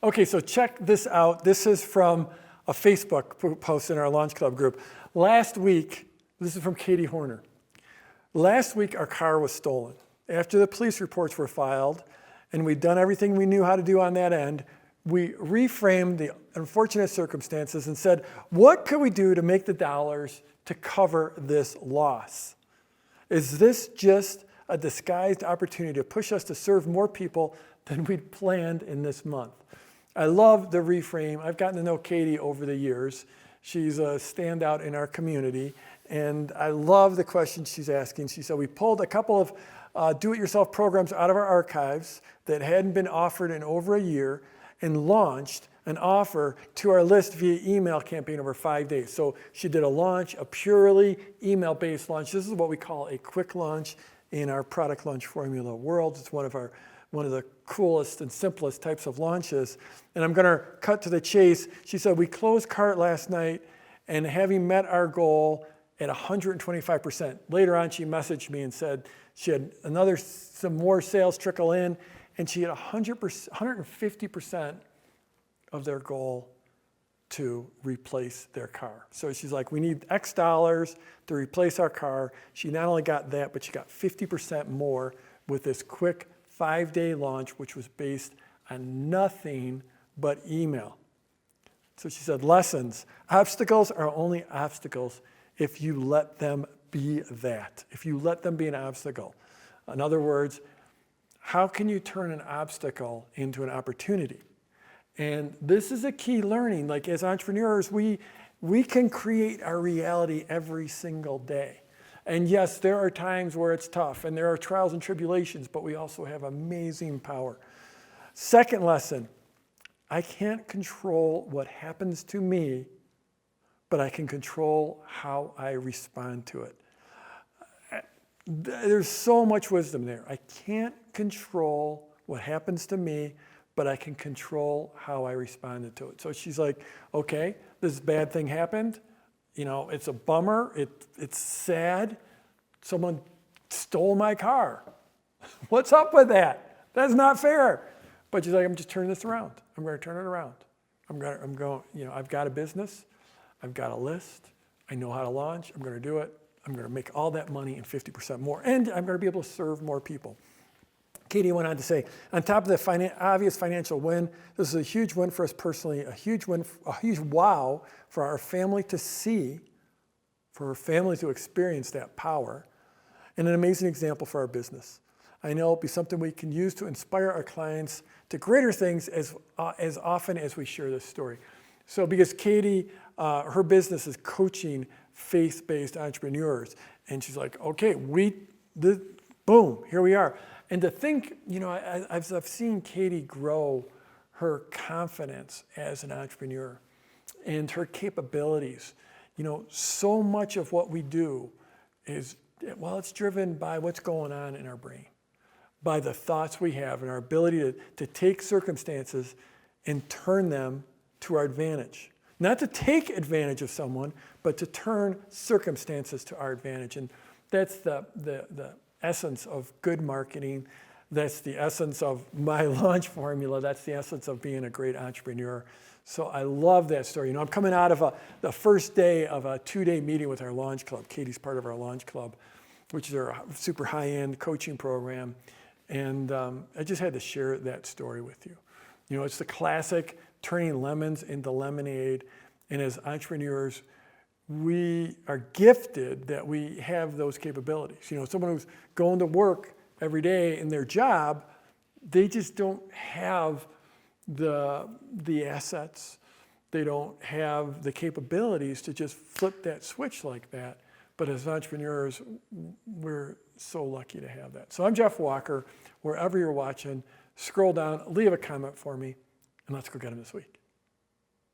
Okay, so check this out. This is from a Facebook post in our Launch Club group. Last week, this is from Katie Hornor. Last week, our car was stolen. After the police reports were filed, and we'd done everything we knew how to do on that end, we reframed the unfortunate circumstances and said, what could we do to make the dollars to cover this loss? Is this just a disguised opportunity to push us to serve more people than we'd planned in this month? I love the reframe. I've gotten to know Katie over the years. She's a standout in our community, and I love the question she's asking. She said, we pulled a couple of do-it-yourself programs out of our archives that hadn't been offered in over a year and launched an offer to our list via email campaign over 5 days. So she did a launch, a purely email-based launch. This is what we call a quick launch in our product launch formula world. It's one of the coolest and simplest types of launches. And I'm gonna cut to the chase. She said, we closed cart last night and having met our goal at 125%. Later on, she messaged me and said she had some more sales trickle in, and she had 150% of their goal to replace their car. So she's like, we need X dollars to replace our car. She not only got that, but she got 50% more with this quick 5-day launch, which was based on nothing but email. So she said, lessons. Obstacles are only obstacles if you let them be that, if you let them be an obstacle. In other words, how can you turn an obstacle into an opportunity? And this is a key learning. Like as entrepreneurs, we can create our reality every single day. And yes, there are times where it's tough and there are trials and tribulations, but we also have amazing power. Second lesson, I can't control what happens to me, but I can control how I respond to it. There's so much wisdom there. I can't control what happens to me, but I can control how I responded to it. So she's like, okay, this bad thing happened. You know, it's a bummer. It's sad. Someone stole my car. What's up with that? That's not fair. But she's like, I'm just turning this around. I'm going to turn it around. I'm going, you know, I've got a business. I've got a list. I know how to launch. I'm going to do it. I'm going to make all that money and 50% more. And I'm going to be able to serve more people. Katie went on to say, on top of the obvious financial win, this is a huge win for us personally, a huge win, a huge wow for our family to see, for our family to experience that power, and an amazing example for our business. I know it'll be something we can use to inspire our clients to greater things as often as we share this story. So because Katie, her business is coaching faith-based entrepreneurs, and she's like, okay, boom, here we are. And to think, you know, I've seen Katie grow her confidence as an entrepreneur and her capabilities. You know, so much of what we do is, well, it's driven by what's going on in our brain, by the thoughts we have and our ability to take circumstances and turn them to our advantage. Not to take advantage of someone, but to turn circumstances to our advantage. And that's the essence of good marketing. That's the essence of my launch formula. That's the essence of being a great entrepreneur. So I love that story. You know, I'm coming out of the first day of a 2-day meeting with our launch club. Katie's part of our launch club, which is our super high-end coaching program. And I just had to share that story with you. You know, it's the classic turning lemons into lemonade. And as entrepreneurs, we are gifted that we have those capabilities. You know, someone who's going to work every day in their job, they just don't have the assets. They don't have the capabilities to just flip that switch like that. But as entrepreneurs, we're so lucky to have that. So I'm Jeff Walker. Wherever you're watching, scroll down, leave a comment for me, and let's go get them this week.